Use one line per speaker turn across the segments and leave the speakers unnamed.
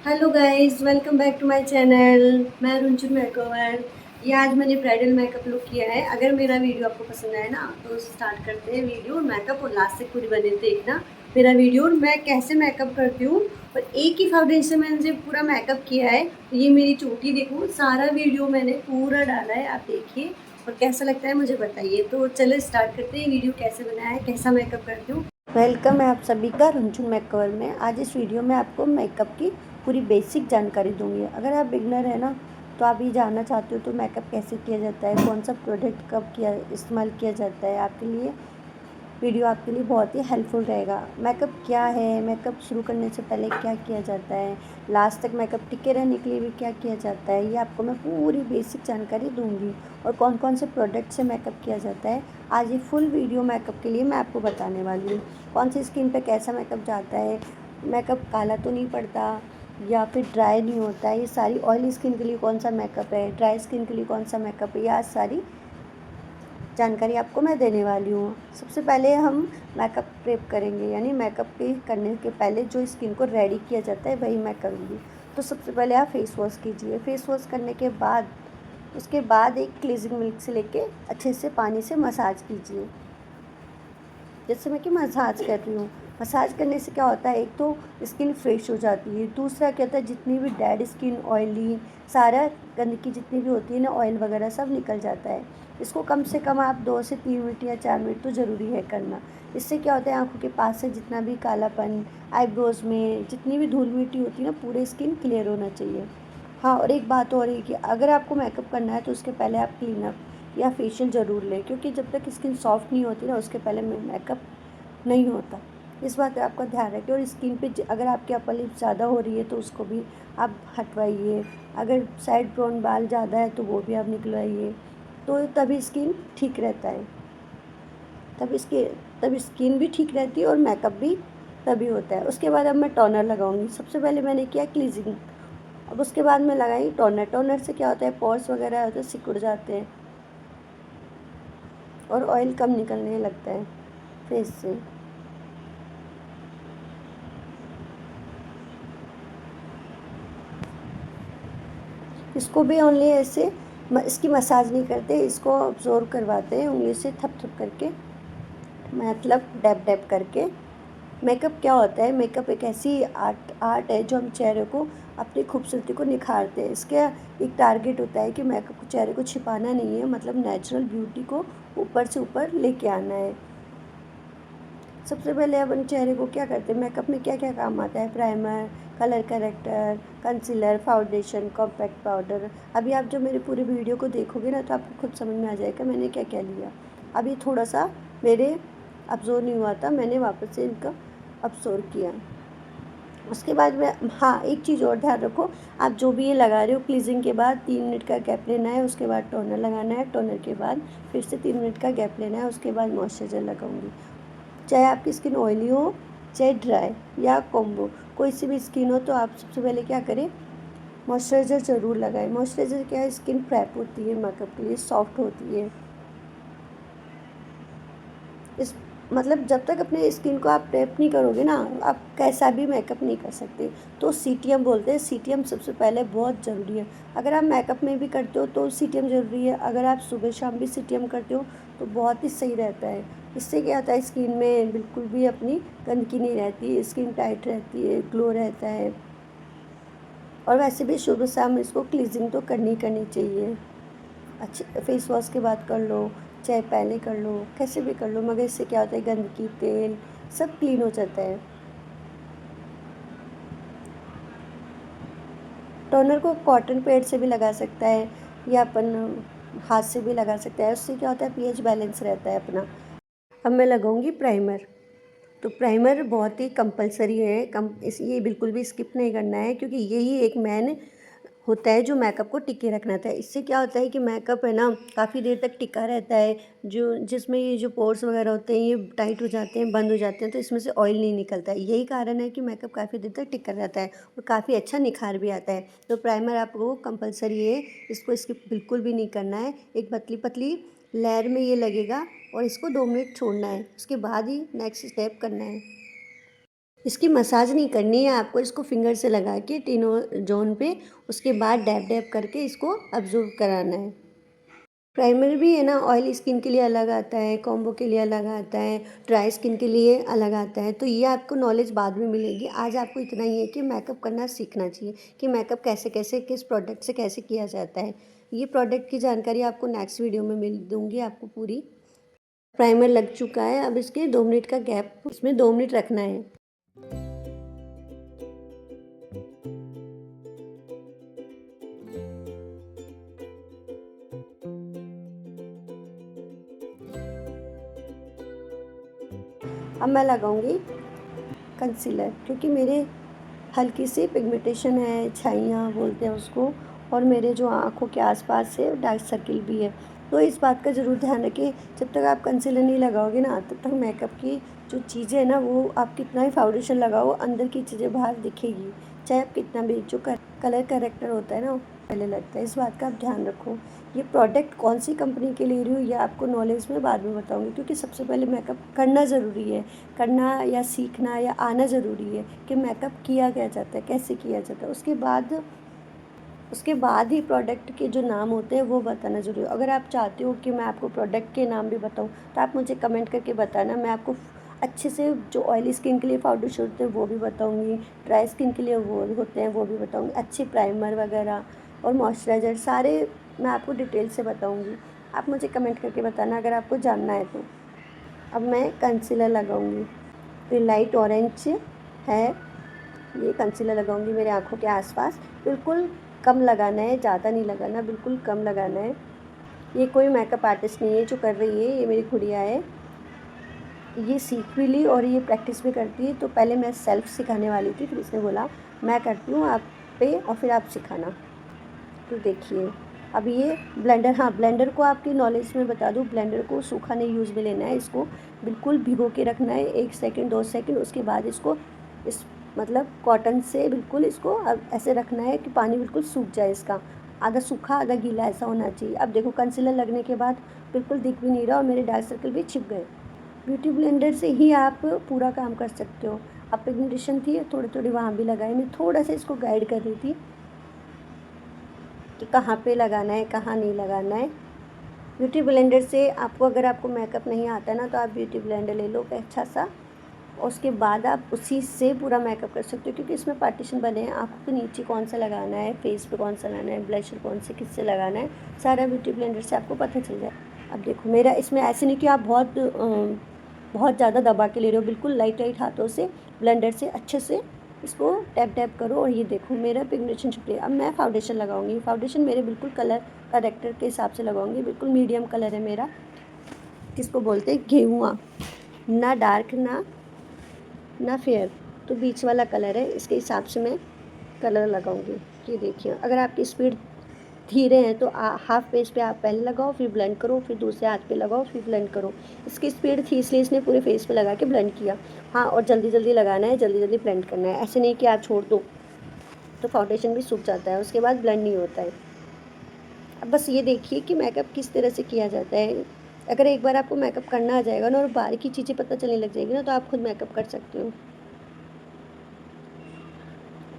Hello guys, welcome back to my channel. मैं Runchun makeover. ये आज मैंने ब्राइडल मेकअप लुक किया है। अगर मेरा वीडियो आपको पसंद आए ना तो स्टार्ट करते हैं वीडियो और मेकअप, और लास्ट तक पूरी बने देखना मेरा वीडियो और मैं कैसे मेकअप करती हूँ। और एक ही फाउंडेशन में मैंने पूरा मेकअप किया है। तो ये मेरी चोटी देखो, सारा वीडियो मैंने पूरा डाला है, आप देखिए और कैसा लगता है मुझे बताइए। तो चलो स्टार्ट करते हैं, वीडियो कैसे बनाया है, कैसा मेकअप करती हूँ। वेलकम है आप सभी का रुंचुन मेकओवर में। आज इस वीडियो में आपको मेकअप की पूरी बेसिक जानकारी दूंगी। अगर आप बिगनर है ना तो आप ये जानना चाहते हो तो मेकअप कैसे किया जाता है, कौन सा प्रोडक्ट कब किया इस्तेमाल किया जाता है, आपके लिए वीडियो आपके लिए बहुत ही हेल्पफुल रहेगा। मेकअप क्या है, मेकअप शुरू करने से पहले क्या किया जाता है, लास्ट तक मेकअप टिके रहने के लिए भी क्या किया जाता है, ये आपको मैं पूरी बेसिक जानकारी दूंगी। और कौन कौन से प्रोडक्ट से मेकअप किया जाता है, आज ये फुल वीडियो मेकअप के लिए मैं आपको बताने वाली हूँ। कौन सी स्किन पे कैसा मेकअप जाता है, मेकअप काला तो नहीं पड़ता या फिर ड्राई नहीं होता है, ये सारी ऑयली स्किन के लिए कौन सा मेकअप है, ड्राई स्किन के लिए कौन सा मेकअप है, ये आज सारी जानकारी आपको मैं देने वाली हूँ। सबसे पहले हम मेकअप प्रेप करेंगे, यानी मेकअप पे करने के पहले जो स्किन को रेडी किया जाता है वही मैं करूँगी। तो सबसे पहले आप फेस वॉश कीजिए। फेस वॉश करने के बाद उसके बाद एक क्लींजिंग मिल्क से लेके अच्छे से पानी से मसाज कीजिए, जैसे मैं कि मसाज कर रही हूँ। मसाज करने से क्या होता है, एक तो स्किन फ्रेश हो जाती है, दूसरा क्या होता है जितनी भी डेड स्किन, ऑयली, सारा गंदगी जितनी भी होती है ना, ऑयल वगैरह सब निकल जाता है। इसको कम से कम आप 2 से 3 मिनट या 4 मिनट तो ज़रूरी है करना। इससे क्या होता है, आँखों के पास से जितना भी कालापन, आईब्रोज़ में जितनी भी धूल मिट्टी होती है ना, पूरे स्किन क्लियर होना चाहिए। हाँ, और एक बात और है कि अगर आपको मेकअप करना है तो उसके पहले आप क्लीन अप या फेशियल ज़रूर लें, क्योंकि जब तक स्किन सॉफ्ट नहीं होती ना उसके पहले मेकअप नहीं होता। इस बात का आपका ध्यान रखें। और स्किन पे अगर आपकी अपर लिप ज़्यादा हो रही है तो उसको भी आप हटवाइए। अगर साइड ब्राउन बाल ज़्यादा है तो वो भी आप निकलवाइए, तो तभी स्किन ठीक रहता है। तब स्किन भी ठीक रहती है और मेकअप भी तभी होता है। उसके बाद अब मैं टोनर लगाऊंगी। सबसे पहले मैंने किया क्लीजिंग, अब उसके बाद मैं लगाई टोनर। टोनर से क्या होता है, पोर्स वगैरह होते हैं सिकुड़ जाते हैं और ऑयल कम निकलने लगता है फेस से। इसको भी ओनली ऐसे इसकी मसाज नहीं करते, इसको ऑब्जॉर्व करवाते हैं उंगली से थप थप करके, मतलब डैब डैब करके। मेकअप क्या होता है, मेकअप एक ऐसी आर्ट है जो हम चेहरे को, अपनी खूबसूरती को निखारते हैं। इसका एक टारगेट होता है कि मेकअप को, चेहरे को छिपाना नहीं है, मतलब नेचुरल ब्यूटी को ऊपर से ऊपर लेके आना है। सबसे पहले अपन चेहरे को क्या करते हैं, मेकअप में क्या क्या काम आता है, primer, colour corrector, concealer, foundation, compact powder. अभी आप जो मेरे पूरे वीडियो को देखोगे ना तो आपको खुद समझ में आ जाएगा मैंने क्या क्या लिया। अभी थोड़ा सा मेरे अब्जॉर्व नहीं हुआ था, मैंने वापस से इनका अब्जॉर्व किया। उसके बाद में, हाँ, एक चीज़ और ध्यान रखो, आप जो भी ये लगा रहे हो क्लीजिंग के बाद 3 मिनट का गैप लेना है, उसके बाद टोनर लगाना है, टोनर के बाद फिर से 3 मिनट का गैप लेना है, उसके बाद मॉइस्चराइज़र लगाऊंगी। चाहे आपकी स्किन ऑयली हो, चाहे ड्राई या कॉम्बो, कोई सी भी स्किन हो, तो आप सबसे पहले क्या करें, मॉइस्चराइज़र ज़रूर लगाएं। मॉइस्चराइज़र क्या है, स्किन प्रेप होती है मेकअप के लिए, सॉफ्ट होती है। इस मतलब जब तक अपने स्किन को आप प्रेप नहीं करोगे ना, आप कैसा भी मेकअप नहीं कर सकते। तो सीटीएम बोलते हैं, सीटीएम सबसे पहले बहुत ज़रूरी है। अगर आप मेकअप में भी करते हो तो सीटीएम ज़रूरी है, अगर आप सुबह शाम भी सीटीएम करते हो तो बहुत ही सही रहता है। इससे क्या होता है, स्किन में बिल्कुल भी अपनी गंदगी नहीं रहती, स्किन टाइट रहती है, ग्लो रहता है। और वैसे भी सुबह शाम इसको क्लीजिंग तो करनी करनी चाहिए। अच्छे फेस वॉश के बाद कर लो, चाहे पहले कर लो, कैसे भी कर लो, मगर इससे क्या होता है, गंदगी, तेल सब क्लीन हो जाता है। टोनर को कॉटन पैड से भी लगा सकता है या अपन हाथ से भी लगा सकता है, उससे क्या होता है, पीएच बैलेंस रहता है अपना। अब मैं लगाऊंगी प्राइमर। तो प्राइमर बहुत ही कंपलसरी है, ये बिल्कुल भी स्किप नहीं करना है, क्योंकि यही एक मेन होता है जो मेकअप को टिके रखना था। इससे क्या होता है कि मेकअप है ना काफ़ी देर तक टिका रहता है, जो जिसमें ये जो पोर्स वगैरह होते हैं ये टाइट हो जाते हैं, बंद हो जाते हैं, तो इसमें से ऑयल नहीं निकलता है। यही कारण है कि मेकअप काफ़ी देर तक टिका रहता है और काफ़ी अच्छा निखार भी आता है। तो प्राइमर आपको कंपलसरी है, इसको स्किप बिल्कुल भी नहीं करना है। एक पतली पतली लेयर में ये लगेगा और इसको 2 मिनट छोड़ना है, उसके बाद ही नेक्स्ट स्टेप करना है। इसकी मसाज नहीं करनी है आपको, इसको फिंगर से लगा के तीनों जोन पे, उसके बाद डैब डैब करके इसको अब्जॉर्ब कराना है। प्राइमर भी है ना, ऑयली स्किन के लिए अलग आता है, कॉम्बो के लिए अलग आता है, ड्राई स्किन के लिए अलग आता है। तो ये आपको नॉलेज बाद में मिलेगी। आज आपको इतना ही है कि मेकअप करना सीखना चाहिए कि मेकअप कैसे कैसे किस प्रोडक्ट से कैसे किया जाता है। ये प्रोडक्ट की जानकारी आपको नेक्स्ट वीडियो में मिल दूँगी आपको पूरी। प्राइमर लग चुका है, अब इसके 2 मिनट का गैप, इसमें 2 मिनट रखना है। अब मैं लगाऊंगी कंसीलर, क्योंकि मेरे हल्की सी पिगमेंटेशन है, छाइयाँ बोलते हैं उसको, और मेरे जो आँखों के आसपास है डार्क सर्किल भी है। तो इस बात का ज़रूर ध्यान रखिए, जब तक आप कंसीलर नहीं लगाओगे ना, तब तक मेकअप की जो चीज़ें हैं ना, वो आप कितना ही फाउंडेशन लगाओ, अंदर की चीज़ें बाहर दिखेगी। चाहे आप कितना भी जो कलर करेक्टर होता है ना, वो पहले लगता है। इस बात का आप ध्यान रखो। ये प्रोडक्ट कौन सी कंपनी के ले रही हूँ, ये आपको नॉलेज में बाद में बताऊँगी, क्योंकि सबसे पहले मेकअप करना ज़रूरी है। करना या सीखना या आना ज़रूरी है कि मेकअप किया क्या जाता है, कैसे किया जाता है। उसके बाद ही प्रोडक्ट के जो नाम होते हैं वो बताना ज़रूरी है। अगर आप चाहते हो कि मैं आपको प्रोडक्ट के नाम भी बताऊँ, तो आप मुझे कमेंट करके बताना। मैं आपको अच्छे से जो ऑयली स्किन के लिए फाउंडेशन होते हैं वो भी बताऊँगी, ड्राई स्किन के लिए वो होते हैं वो भी बताऊँगी, अच्छे प्राइमर वगैरह और मॉइस्चराइज़र सारे मैं आपको डिटेल से बताऊँगी। आप मुझे कमेंट करके बताना अगर आपको जानना है तो। अब मैं कंसीलर लगाऊंगी। तो लाइट ऑरेंज है, ये कंसीलर लगाऊंगी मेरे आँखों के आसपास। बिल्कुल कम लगाना है, ज़्यादा नहीं लगाना, बिल्कुल कम लगाना है। ये कोई मेकअप आर्टिस्ट नहीं है जो कर रही है, ये मेरी गुड़िया है। ये सीख भी ली और ये प्रैक्टिस भी करती है। तो पहले मैं सेल्फ सिखाने वाली थी, फिर इसने बोला मैं करती हूँ आप पे और फिर आप सिखाना। तो देखिए अब ये ब्लेंडर, हाँ ब्लेंडर को आपकी नॉलेज में बता दूँ, ब्लेंडर को सूखा नहीं यूज़ में लेना है। इसको बिल्कुल भिगो के रखना है 1 सेकंड 2 सेकंड। उसके बाद इसको इस मतलब कॉटन से बिल्कुल इसको अब ऐसे रखना है कि पानी बिल्कुल सूख जाए इसका, आधा सूखा आधा गीला ऐसा होना चाहिए। अब देखो कंसीलर लगने के बाद बिल्कुल दिख भी नहीं रहा और मेरे डार्क सर्कल भी छिप गए। ब्यूटी ब्लेंडर से ही आप पूरा काम कर सकते हो। अब पिगमेंटेशन थी थोड़ी थोड़ी वहाँ भी लगाई, मैं थोड़ा सा इसको गाइड कर रही थी कि कहाँ पे लगाना है कहाँ नहीं लगाना है। ब्यूटी ब्लेंडर से आपको, अगर आपको मेकअप नहीं आता ना, तो आप ब्यूटी ब्लेंडर ले लो अच्छा सा, और उसके बाद आप उसी से पूरा मेकअप कर सकते हो, क्योंकि इसमें पार्टीशन बने हैं। आँखों के नीचे कौन सा लगाना है, फेस पे कौन सा लगाना है, ब्लशर कौन से किससे लगाना है, सारा ब्यूटी ब्लेंडर से आपको पता चल जाए। अब देखो मेरा इसमें ऐसे नहीं कि आप बहुत ज़्यादा दबा के ले रहे हो, बिल्कुल लाइट लाइट हाथों से ब्लेंडर से अच्छे से इसको टैप टैप करो। और ये देखो मेरा पिगमेंटेशन छुप गया। अब मैं फाउंडेशन लगाऊंगी। फाउंडेशन मेरे बिल्कुल कलर करेक्टर के हिसाब से लगाऊंगी। बिल्कुल मीडियम कलर है मेरा, किसको बोलते हैं गेहुआ, ना डार्क ना फेयर, तो बीच वाला कलर है। इसके हिसाब से मैं कलर लगाऊंगी। ये देखिए अगर आपकी स्पीड धीरे हैं तो हाफ पेज पे आप पहले लगाओ, फिर ब्लेंड करो, फिर दूसरे हाथ पे लगाओ, फिर ब्लेंड करो। इसकी स्पीड थी इसलिए इसने पूरे फेस पे लगा के ब्लेंड किया। हाँ, और जल्दी जल्दी लगाना है, जल्दी जल्दी ब्लेंड करना है। ऐसे नहीं कि आप छोड़ दो तो फाउंडेशन भी सूख जाता है, उसके बाद ब्लेंड नहीं होता है। अब बस ये देखिए कि मेकअप किस तरह से किया जाता है। अगर एक बार आपको मेकअप करना आ जाएगा ना और बारीकी चीज़ें पता चलने लग जाएगी ना, तो आप खुद मेकअप कर सकते हो।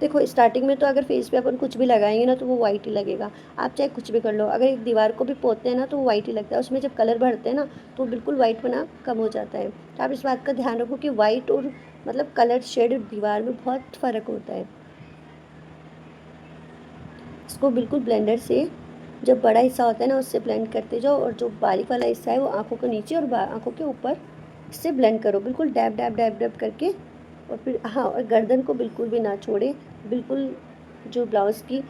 देखो स्टार्टिंग में तो अगर फेस पे अपन कुछ भी लगाएंगे ना तो वो वाइट ही लगेगा। आप चाहे कुछ भी कर लो, अगर एक दीवार को भी पोतते हैं ना तो वो वाइट ही लगता है। उसमें जब कलर भरते हैं ना तो बिल्कुल वाइट बना कम हो जाता है। तो आप इस बात का ध्यान रखो कि वाइट और मतलब कलर शेड दीवार में बहुत फ़र्क होता है। इसको बिल्कुल ब्लेंडर से जब बड़ा हिस्सा होता है ना उससे ब्लेंड करते जाओ, और जो बारीक वाला हिस्सा है वो आँखों के नीचे और आँखों के ऊपर इससे ब्लेंड करो, बिल्कुल डैब डैब डैब डैब करके। और फिर हाँ, और गर्दन को बिल्कुल भी ना छोड़े, बिल्कुल जो ब्लाउज़ की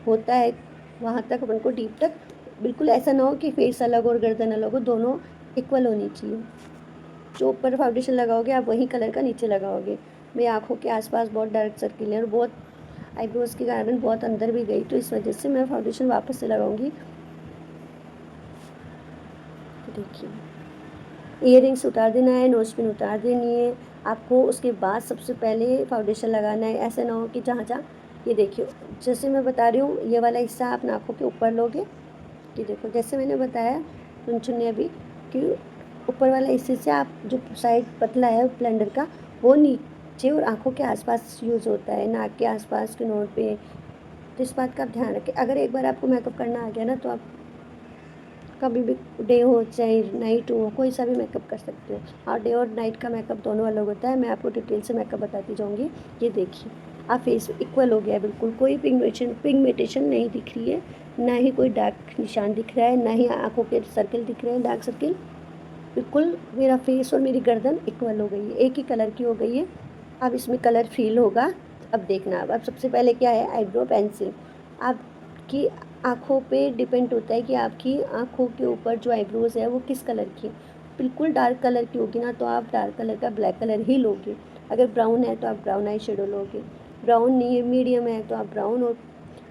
होता है वहाँ तक अपन को डीप तक। बिल्कुल ऐसा ना हो कि फेस अलग और गर्दन अलग हो, दोनों इक्वल होनी चाहिए। जो ऊपर फाउंडेशन लगाओगे आप वही कलर का नीचे लगाओगे। मेरी आँखों के आसपास बहुत डार्क सर्किल है और बहुत आईब्रोज के कारण बहुत अंदर भी गई, तो इस वजह से मैं फाउंडेशन वापस से लगाऊंगी। तो देखिए इयररिंग्स उतार देना है, नोज पिन उतार देनी है आपको। उसके बाद सबसे पहले फाउंडेशन लगाना है। ऐसा ना हो कि जहाँ जहाँ, ये देखिए जैसे मैं बता रही हूँ, ये वाला हिस्सा आप नाखों के ऊपर लोगे। ये देखो जैसे मैंने बताया रुनचुन ने अभी कि ऊपर वाले हिस्से से आप जो साइड पतला है ब्लेंडर का वो नीचे और आँखों के आसपास यूज़ होता है, नाक के आसपास के नोट पे। तो इस बात का आप ध्यान रखें। अगर एक बार आपको मेकअप करना आ गया ना, तो आप कभी भी डे हो चाहे नाइट हो, कोई सा भी मेकअप कर सकते हो। और डे और नाइट का मेकअप दोनों अलग होता है। मैं आपको डिटेल से मेकअप बताती जाऊँगी। ये देखिए, आप फेस इक्वल हो गया है बिल्कुल, कोई पिगमेंटेशन नहीं दिख रही है, ना ही कोई डार्क निशान दिख रहा है, ना ही आँखों के सर्कल दिख रहे हैं, डार्क सर्कल। बिल्कुल मेरा फेस और मेरी गर्दन इक्वल हो गई है, एक ही कलर की हो गई है। अब इसमें कलर फील होगा। अब देखना, अब सबसे पहले क्या है, आईब्रो पेंसिल। आपकी आँखों पे डिपेंड होता है कि आपकी आँखों के ऊपर जो आईब्रोज़ है वो किस कलर की है। बिल्कुल डार्क कलर की होगी ना, तो आप डार्क कलर का ब्लैक कलर ही लोगे। अगर ब्राउन है तो आप ब्राउन आई शेडो लोगे। ब्राउन नहीं है, मीडियम है, तो आप ब्राउन और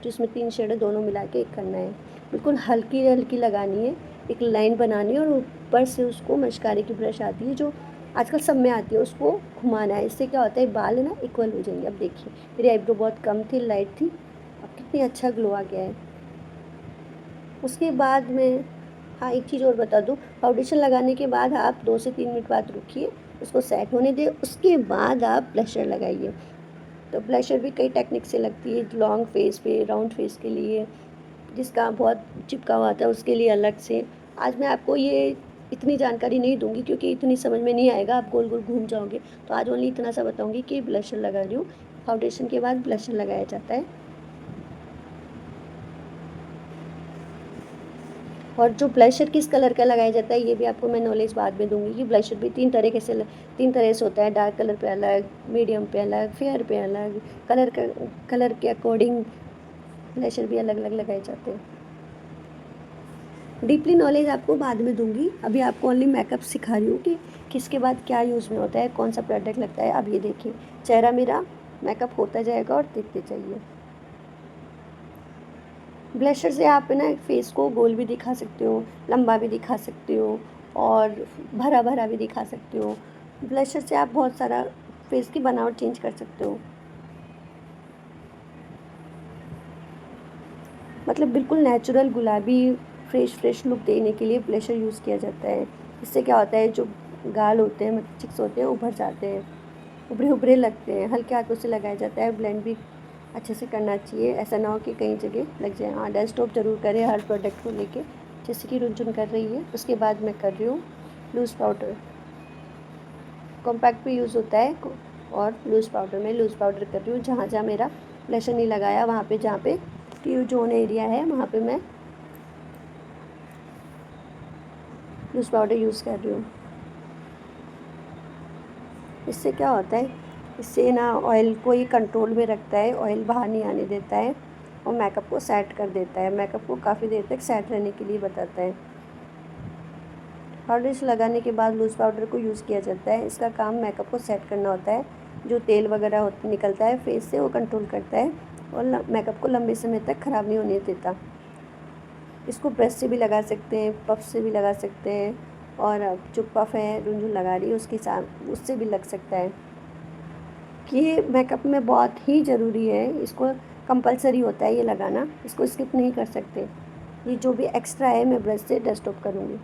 जिसमें 3 शेड है दोनों मिला के एक करना है। बिल्कुल हल्की हल्की लगानी है, एक लाइन बनानी है और ऊपर से उसको मस्कारे की ब्रश आती है जो आजकल सब में आती है, उसको घुमाना है। इससे क्या होता है, बाल है ना इक्वल हो जाएंगे। अब देखिए, मेरी आईब्रो बहुत कम थी, लाइट थी, अब कितनी अच्छा ग्लो आ गया है। उसके बाद में, हाँ एक चीज़ और बता दूँ, फाउंडेशन लगाने के बाद आप 2 से 3 मिनट बाद रुकिए, उसको सेट होने दें, उसके बाद आप ब्लशर लगाइए। तो ब्लशर भी कई टेक्निक से लगती है, लॉन्ग फेस पे, राउंड फेस के लिए, जिसका बहुत चिपका हुआ आता है उसके लिए अलग से। आज मैं आपको ये इतनी जानकारी नहीं दूंगी क्योंकि इतनी समझ में नहीं आएगा, आप गोल गोल घूम जाओगे। तो आज ओनली इतना सा बताऊंगी कि ब्लशर लगा रही हूँ, फाउंडेशन के बाद ब्लशर लगाया जाता है। और जो ब्लशर किस कलर का लगाया जाता है ये भी आपको मैं नॉलेज बाद में दूंगी कि ब्लशर भी 3 तरह से होता है, डार्क कलर पे अलग, मीडियम पे अलग, फेयर पे अलग, कलर के अकॉर्डिंग ब्लशर भी अलग अलग लगाए जाते हैं। डीपली नॉलेज आपको बाद में दूंगी, अभी आपको ओनली मेकअप सिखा रही हूँ कि किसके बाद क्या यूज़ में होता है, कौन सा प्रोडक्ट लगता है। अब ये देखिए, चेहरा मेरा मेकअप होता जाएगा और देखते जाइए। ब्लशर से आप ना फेस को गोल भी दिखा सकते हो, लंबा भी दिखा सकते हो और भरा भरा भी दिखा सकते हो। ब्लशर से आप बहुत सारा फेस की बनावट चेंज कर सकते हो। मतलब बिल्कुल नेचुरल गुलाबी फ्रेश लुक देने के लिए ब्लशर यूज़ किया जाता है। इससे क्या होता है, जो गाल होते हैं, चिक्स होते हैं, उभर जाते हैं, उभरे उभरे लगते हैं। हल्के हाथों से लगाया जाता है, ब्लेंड भी अच्छे से करना चाहिए, ऐसा ना हो कि कई जगह लग जाए। हाँ, डस्ट ऑफ ज़रूर करें हर प्रोडक्ट को लेके, जैसे कि रुनझुन कर रही है। उसके बाद मैं कर रही हूँ लूज़ पाउडर। कॉम्पैक्ट भी यूज़ होता है और लूज़ पाउडर, में लूज़ पाउडर कर रही हूँ। जहाँ जहाँ मेरा ब्लशर नहीं लगाया वहाँ पे, जहाँ पे ट्यू जोन एरिया है वहाँ पे मैं लूज़ पाउडर यूज़ कर रही हूँ। इससे क्या होता है, इससे ना ऑयल को ये कंट्रोल में रखता है, ऑयल बाहर नहीं आने देता है और मेकअप को सेट कर देता है, मेकअप को काफ़ी देर तक सेट रहने के लिए बताता है। फाउंडेशन लगाने के बाद लूज़ पाउडर को यूज़ किया जाता है। इसका काम मेकअप को सेट करना होता है। जो तेल वगैरह निकलता है फेस से वो कंट्रोल करता है और मेकअप को लंबे समय तक ख़राब नहीं होने देता। इसको ब्रश से भी लगा सकते हैं, पफ से भी लगा सकते हैं, और जो पफ है रुनझुन लगा रही है उसके साथ उससे भी लग सकता है। ये मेकअप में बहुत ही ज़रूरी है, इसको कंपलसरी होता है ये लगाना, इसको स्किप नहीं कर सकते। ये जो भी एक्स्ट्रा है मैं ब्रश से डस्ट ऑफ करूँगी।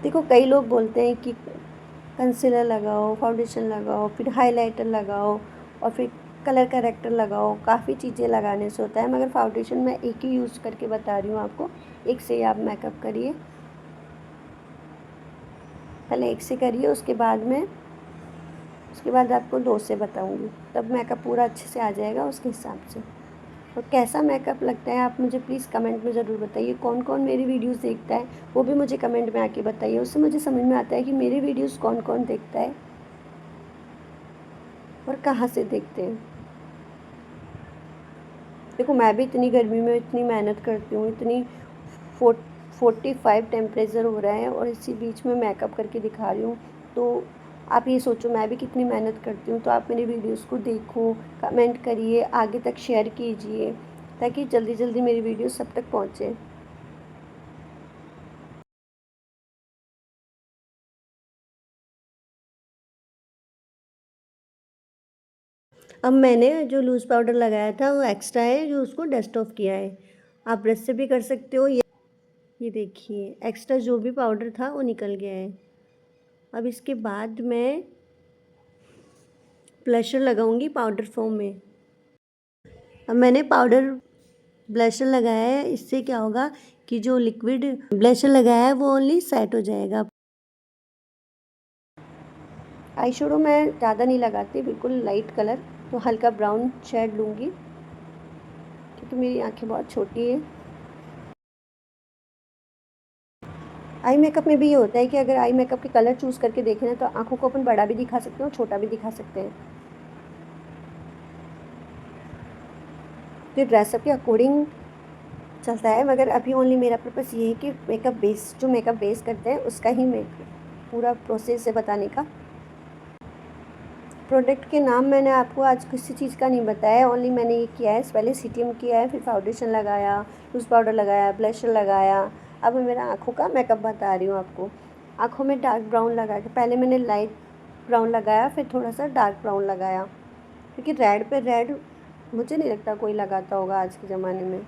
देखो, कई लोग बोलते हैं कि कंसीलर लगाओ, फाउंडेशन लगाओ, फिर हाइलाइटर लगाओ और फिर कलर करेक्टर लगाओ। काफ़ी चीज़ें लगाने से होता है, मगर फाउंडेशन मैं एक ही यूज़ करके बता रही हूँ आपको। एक से ही आप मेकअप करिए, पहले एक से करिए, उसके बाद आपको 2 से बताऊँगी, तब मेकअप पूरा अच्छे से आ जाएगा उसके हिसाब से। और कैसा मेकअप लगता है आप मुझे प्लीज़ कमेंट में ज़रूर बताइए। कौन कौन मेरी वीडियोस देखता है वो भी मुझे कमेंट में आके बताइए, उससे मुझे समझ में आता है कि मेरी वीडियोस कौन कौन देखता है और कहाँ से देखते हैं। देखो, मैं भी इतनी गर्मी में इतनी मेहनत करती हूँ, इतनी 45 टेम्परेचर हो रहा है और इसी बीच में मेकअप करके दिखा रही हूँ। तो आप ये सोचो मैं भी कितनी मेहनत करती हूँ। तो आप मेरी वीडियोस को देखो, कमेंट करिए, आगे तक शेयर कीजिए ताकि जल्दी जल्दी मेरी वीडियो सब तक पहुँचे। अब मैंने जो लूज़ पाउडर लगाया था वो एक्स्ट्रा है, जो उसको डस्ट ऑफ किया है। आप ब्रश से भी कर सकते हो, ये देखिए एक्स्ट्रा जो भी पाउडर था वो निकल गया है। अब इसके बाद मैं ब्लशर लगाऊंगी पाउडर फॉर्म में। अब मैंने पाउडर ब्लशर लगाया है, इससे क्या होगा कि जो लिक्विड ब्लशर लगाया है वो ओनली सेट हो जाएगा। आई शेडो मैं ज़्यादा नहीं लगाती, बिल्कुल लाइट कलर, तो हल्का ब्राउन शेड लूँगी क्योंकि मेरी आंखें बहुत छोटी है। आई मेकअप में भी ये होता है कि अगर आई मेकअप के कलर चूज़ करके देखें ना तो आंखों को अपन बड़ा भी दिखा सकते हैं और छोटा भी दिखा सकते हैं। तो ड्रेसअप के अकॉर्डिंग चलता है, मगर अभी ओनली मेरा पर्पस ये है कि मेकअप बेस करते हैं उसका ही पूरा प्रोसेस है बताने का। प्रोडक्ट के नाम मैंने आपको आज किसी चीज़ का नहीं बताया, ओनली मैंने ये किया है, पहले सीटीएम किया है, फिर फाउंडेशन लगाया, लूज़ पाउडर लगाया, ब्लशर लगाया। अब मैं मेरा आँखों का मेकअप बता रही हूँ आपको। आँखों में डार्क ब्राउन लगा के पहले मैंने लाइट ब्राउन लगाया, फिर थोड़ा सा डार्क ब्राउन लगाया, क्योंकि रेड पे रेड मुझे नहीं लगता कोई लगाता होगा आज के ज़माने में।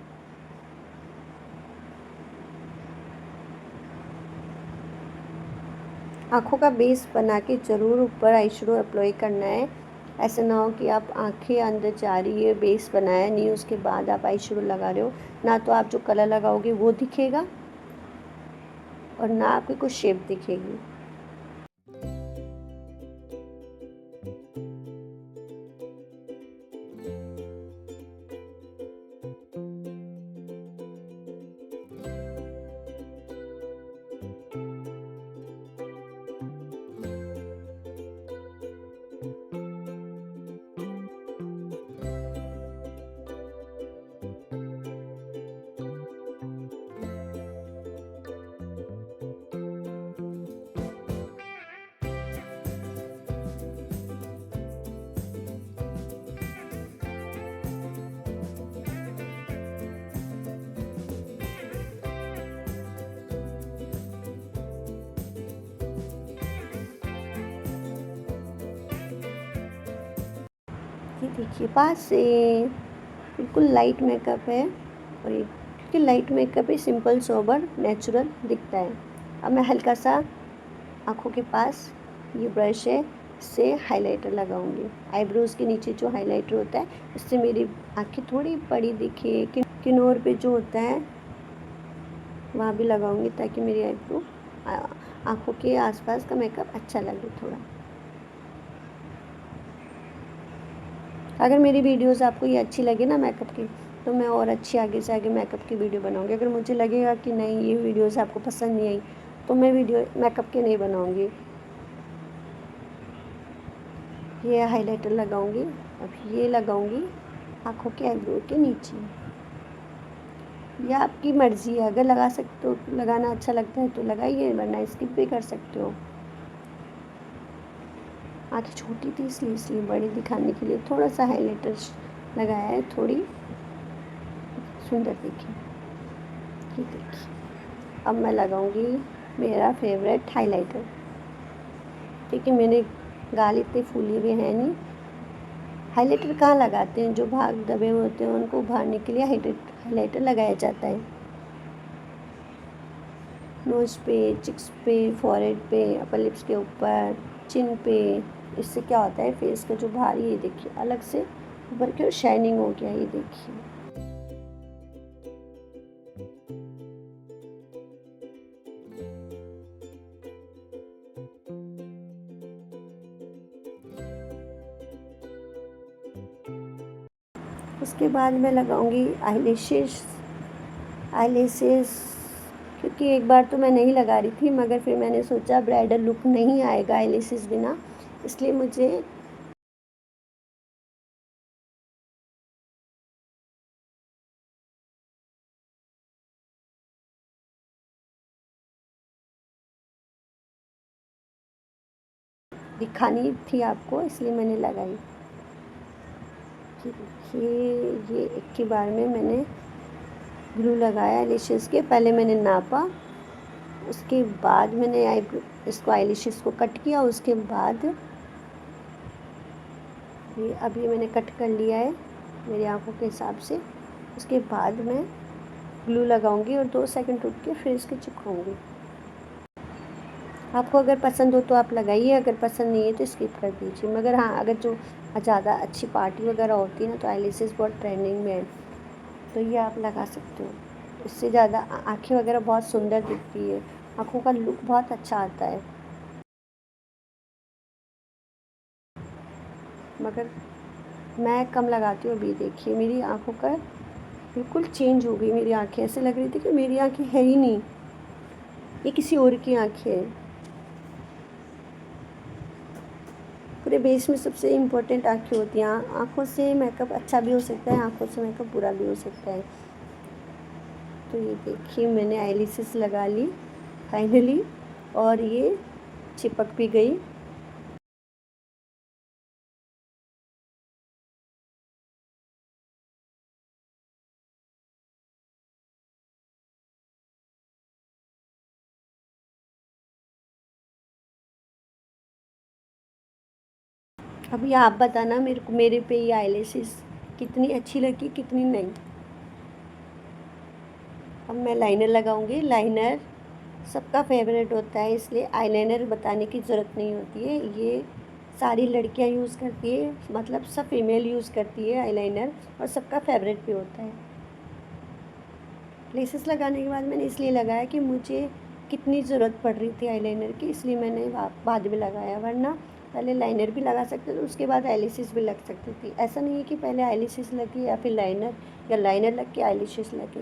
आँखों का बेस बना के ज़रूर ऊपर आई शेडो अप्लाई करना है। ऐसा ना हो कि आप आँखें अंदर जा रही है, बेस बनाया नहीं, उसके बाद आप आई शेडो लगा रहे हो, ना तो आप जो कलर लगाओगे वो दिखेगा और ना आपकी कुछ शेप दिखेगी। ये देखिए पास से बिल्कुल लाइट मेकअप है, और ये क्योंकि लाइट मेकअप ही सिंपल सोबर नेचुरल दिखता है। अब मैं हल्का सा आँखों के पास ये ब्रश है, इससे हाइलाइटर लगाऊंगी। आईब्रोज़ के नीचे जो हाइलाइटर होता है उससे मेरी आँखें थोड़ी बड़ी दिखे, किनोर पे जो होता है वहाँ भी लगाऊंगी ताकि मेरी आईब्रो आँखों के आसपास का मेकअप अच्छा लगे थोड़ा। अगर मेरी वीडियोस आपको ये अच्छी लगे ना मेकअप की, तो मैं और अच्छी आगे से आगे मेकअप की वीडियो बनाऊंगी। अगर मुझे लगेगा कि नहीं ये वीडियोस आपको पसंद नहीं आई, तो मैं वीडियो मेकअप की नहीं बनाऊंगी। ये हाइलाइटर लगाऊंगी, अब ये लगाऊंगी आँखों के आईब्रो के नीचे। यह आपकी मर्ज़ी है, अगर लगा सकते हो, लगाना अच्छा लगता है तो लगाइए, वरना स्किप भी कर सकते हो। आँखें छोटी थी इसलिए बड़ी दिखाने के लिए थोड़ा सा हाइलाइटर लगाया है, थोड़ी सुंदर दिखे। ये देखिए अब मैं लगाऊंगी मेरा फेवरेट हाइलाइटर, क्योंकि मैंने गाल इतने फूले हुए हैं नहीं। हाइलाइटर कहाँ लगाते हैं, जो भाग दबे होते हैं उनको उभारने के लिए हाइलाइटर लगाया जाता है। नोज़ पे, चिक्स पे, फॉरहेड पे, अपर लिप्स के ऊपर, चिन पे। इससे क्या होता है फेस का जो भारी, ये देखिए अलग से ऊपर की ओर शाइनिंग हो गया, ये देखिए। उसके बाद मैं लगाऊंगी आईलैशेस। क्योंकि एक बार तो मैं नहीं लगा रही थी, मगर फिर मैंने सोचा ब्राइडल लुक नहीं आएगा आईलैशेस बिना, इसलिए मुझे दिखानी थी आपको, इसलिए मैंने लगाई। ये एक के बार में मैंने ग्लू लगाया आईलैशेस के, पहले मैंने नापा, उसके बाद मैंने इसको आईलैशेस को कट किया, उसके बाद ये अभी मैंने कट कर लिया है मेरी आंखों के हिसाब से। उसके बाद मैं ग्लू लगाऊंगी और 2 सेकंड रुक के फिर इसके चिपकाऊंगी। आपको अगर पसंद हो तो आप लगाइए, अगर पसंद नहीं है तो स्किप कर दीजिए। मगर हाँ, अगर जो ज़्यादा अच्छी पार्टी वगैरह होती है ना तो आईलैशेस बहुत ट्रेंडिंग में है, तो ये आप लगा सकते हो। इससे ज़्यादा आँखें वगैरह बहुत सुंदर दिखती है, आँखों का लुक बहुत अच्छा आता है। मगर मैं कम लगाती हूँ। अभी देखिए मेरी आँखों का बिल्कुल चेंज हो गई। मेरी आँखें ऐसे लग रही थी कि मेरी आँखें है ही नहीं, ये किसी और की आँखें हैं। पूरे बेस में सबसे इम्पोर्टेंट आँखें होती हैं। आँखों से मेकअप अच्छा भी हो सकता है, आँखों से मेकअप बुरा भी हो सकता है। तो ये देखिए मैंने आईलैशेस लगा ली फाइनली, और ये चिपक भी गई। अभी आप बताना मेरे को, मेरे पे ये आईलैशेस कितनी अच्छी लगी कितनी नहीं। अब मैं लाइनर लगाऊंगी। लाइनर सबका फेवरेट होता है, इसलिए आईलाइनर बताने की ज़रूरत नहीं होती है। ये सारी लड़कियां यूज़ करती है, मतलब सब फीमेल यूज़ करती है आईलाइनर, और सबका फेवरेट भी होता है। लेसेस लगाने के बाद मैंने इसलिए लगाया कि मुझे कितनी ज़रूरत पड़ रही थी आईलाइनर की, इसलिए मैंने बाद में लगाया। वरना पहले लाइनर भी लगा सकते थे, उसके बाद आईलैशेस भी लग सकती थी। ऐसा नहीं है कि पहले आईलैशेस लगी या फिर लाइनर, या लाइनर लग के आईलैशेस लगे।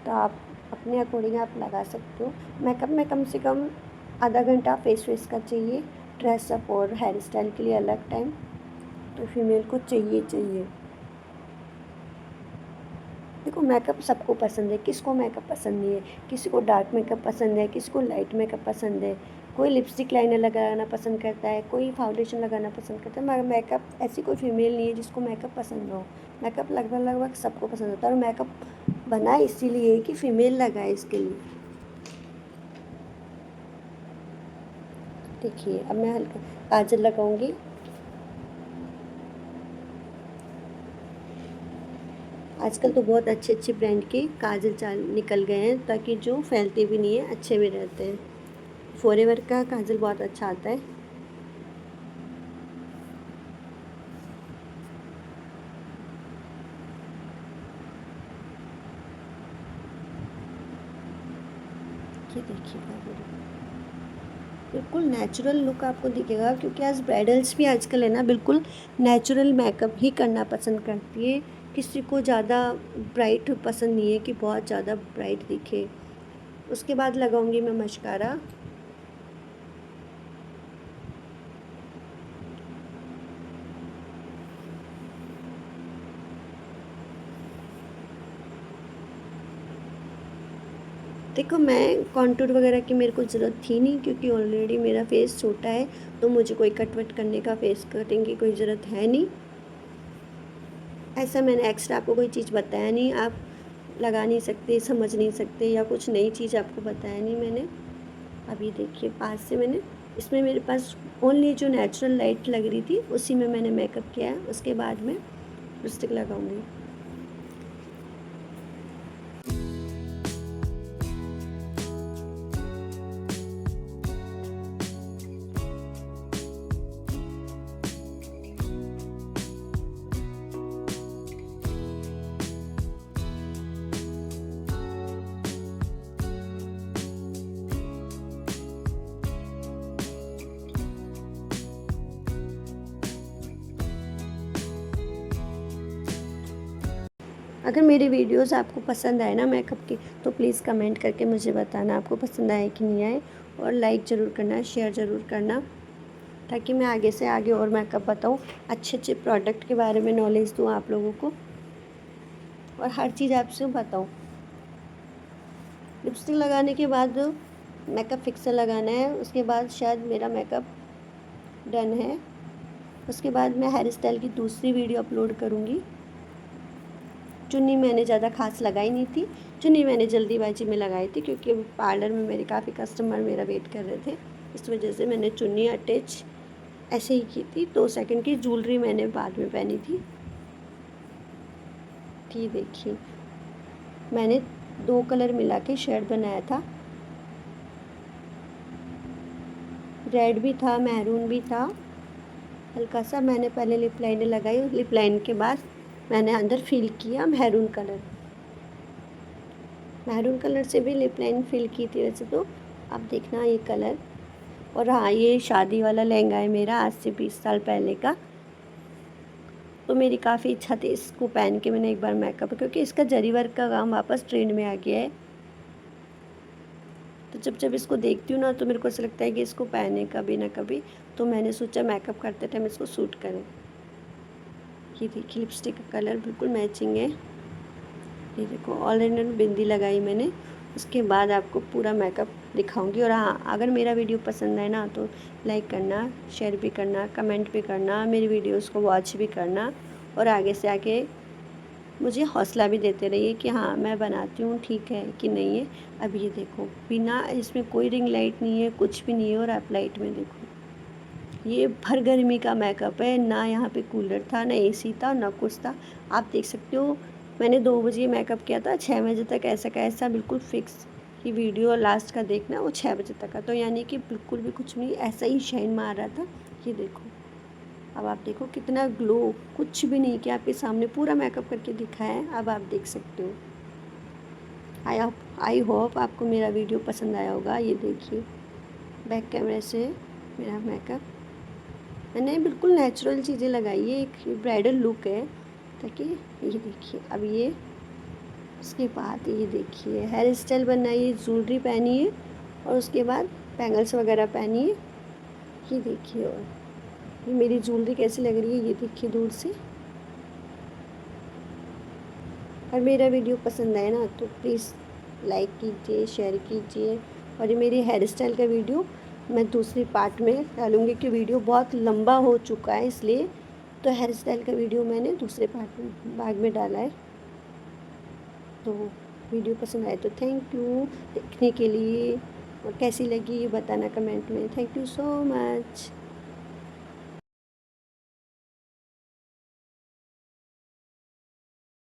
तो आप अपने अकॉर्डिंग आप लगा सकते हो। मेकअप में कम से कम आधा घंटा फेस वॉश का चाहिए। ड्रेसअप और हेयर स्टाइल के लिए अलग टाइम तो फीमेल को चाहिए। देखो मेकअप सबको पसंद है, किसको मेकअप पसंद नहीं है। किसी को डार्क मेकअप पसंद है, किसी को लाइट मेकअप पसंद है। कोई लिपस्टिक लाइनर लगाना पसंद करता है, कोई फाउंडेशन लगाना पसंद करता है। मगर मेकअप ऐसी कोई फीमेल नहीं है जिसको मेकअप पसंद हो। मेकअप लगभग लगभग सबको पसंद होता है, और मेकअप बना इसीलिए कि फ़ीमेल लगाए इसके लिए। देखिए अब मैं हल्का काजल लगाऊंगी। आजकल तो बहुत अच्छे अच्छे ब्रांड के काजल निकल गए हैं, ताकि जो फैलते भी नहीं है, अच्छे भी रहते हैं। फॉरएवर का काजल बहुत अच्छा आता है। ये देखिए बिल्कुल नेचुरल लुक आपको दिखेगा, क्योंकि आज ब्राइडल्स भी आजकल है ना बिल्कुल नेचुरल मेकअप ही करना पसंद करती है। किसी को ज़्यादा ब्राइट पसंद नहीं है कि बहुत ज़्यादा ब्राइट दिखे। उसके बाद लगाऊंगी मैं मस्कारा। देखो मैं कॉन्टूर वगैरह की मेरे को ज़रूरत थी नहीं, क्योंकि ऑलरेडी मेरा फेस छोटा है, तो मुझे कोई कट वट करने का, फेस कटिंग की कोई ज़रूरत है नहीं। ऐसा मैंने एक्स्ट्रा आपको कोई चीज़ बताया नहीं, आप लगा नहीं सकते, समझ नहीं सकते, या कुछ नई चीज़ आपको बताया नहीं मैंने। अभी देखिए पास से मैंने, इसमें मेरे पास ओनली जो नेचुरल लाइट लग रही थी उसी में मैंने मेकअप किया है। उसके बाद मैं लिपस्टिक लगाऊंगी। अगर मेरी वीडियोस आपको पसंद आए ना मेकअप की, तो प्लीज़ कमेंट करके मुझे बताना आपको पसंद आए कि नहीं आए, और लाइक ज़रूर करना, शेयर ज़रूर करना, ताकि मैं आगे से आगे और मेकअप बताऊँ, अच्छे अच्छे प्रोडक्ट के बारे में नॉलेज दूँ आप लोगों को, और हर चीज़ आपसे बताऊँ। लिपस्टिक लगाने के बाद मेकअप फिक्सर लगाना है, उसके बाद शायद मेरा मेकअप डन है। उसके बाद मैं हेयर स्टाइल की दूसरी वीडियो अपलोड करूँगी। चुन्नी मैंने ज़्यादा खास लगाई नहीं थी, चुन्नी मैंने जल्दीबाजी में लगाई थी, क्योंकि पार्लर में मेरे काफ़ी कस्टमर मेरा वेट कर रहे थे। इस वजह से मैंने चुन्नी अटैच ऐसे ही की थी। 2 सेकंड की ज्वेलरी मैंने बाद में पहनी थी। ये देखिए, मैंने 2 कलर मिला के शेड बनाया था, रेड भी था, मैरून भी था। हल्का सा मैंने पहले लिप लाइनर लगाई, लिप लाइन के बाद मैंने अंदर फिल किया मैरून कलर। मैरून कलर से भी लिप लाइन फिल की थी वैसे तो। अब देखना ये कलर। और हाँ, ये शादी वाला लहंगा है मेरा, आज से 20 साल पहले का। तो मेरी काफ़ी इच्छा थी इसको पहन के मैंने एक बार मेकअप, क्योंकि इसका जरी वर्क का काम वापस ट्रेंड में आ गया है। तो जब जब इसको देखती हूँ ना, तो मेरे को ऐसा लगता है कि इसको पहने कभी ना कभी। तो मैंने सोचा मेकअप करते टाइम इसको सूट करें। ये देखिए, लिपस्टिक का कलर बिल्कुल मैचिंग है। ये देखो, ऑलरेडी बिंदी लगाई मैंने। उसके बाद आपको पूरा मेकअप दिखाऊंगी। और हाँ, अगर मेरा वीडियो पसंद आए ना, तो लाइक करना, शेयर भी करना, कमेंट भी करना, मेरी वीडियोस को वॉच भी करना, और आगे से आके मुझे हौसला भी देते रहिए कि हाँ, मैं बनाती हूँ, ठीक है कि नहीं है। अब ये देखो, बिना इसमें कोई रिंग लाइट नहीं है, कुछ भी नहीं है। और आप लाइट में देखो, ये भर गर्मी का मेकअप है, ना यहाँ पे कूलर था, ना एसी था, ना कुछ था। आप देख सकते हो, मैंने 2 बजे मेकअप किया था, 6 बजे तक ऐसा का ऐसा बिल्कुल फिक्स। कि वीडियो लास्ट का देखना, वो 6 बजे तक का, तो यानी कि बिल्कुल भी कुछ नहीं, ऐसा ही शाइन मार रहा था। ये देखो, अब आप देखो कितना ग्लो, कुछ भी नहीं किया, आपके सामने पूरा मेकअप करके दिखाया है। अब आप देख सकते हो। आई होप आपको मेरा वीडियो पसंद आया होगा। ये देखिए, बैक कैमरे से मेरा मेकअप मैंने बिल्कुल नेचुरल चीज़ें लगाई है, एक ब्राइडल लुक है, ताकि ये देखिए। अब ये उसके बाद ये देखिए, हेयर स्टाइल बनाई है, ज्वेलरी पहनी है, और उसके बाद बैंगल्स वगैरह पहनी है। ये देखिए, और ये मेरी ज्वेलरी कैसी लग रही है, ये देखिए दूर से। और मेरा वीडियो पसंद आए ना, तो प्लीज़ लाइक कीजिए, शेयर कीजिए। और ये मेरी हेयर स्टाइल का वीडियो मैं दूसरी पार्ट में डालूँगी, कि वीडियो बहुत लंबा हो चुका है इसलिए। तो हेयर स्टाइल का वीडियो मैंने दूसरे पार्ट में भाग में डाला है। तो वीडियो पसंद आए तो थैंक यू देखने के लिए, और कैसी लगी ये बताना कमेंट में। Thank you so much.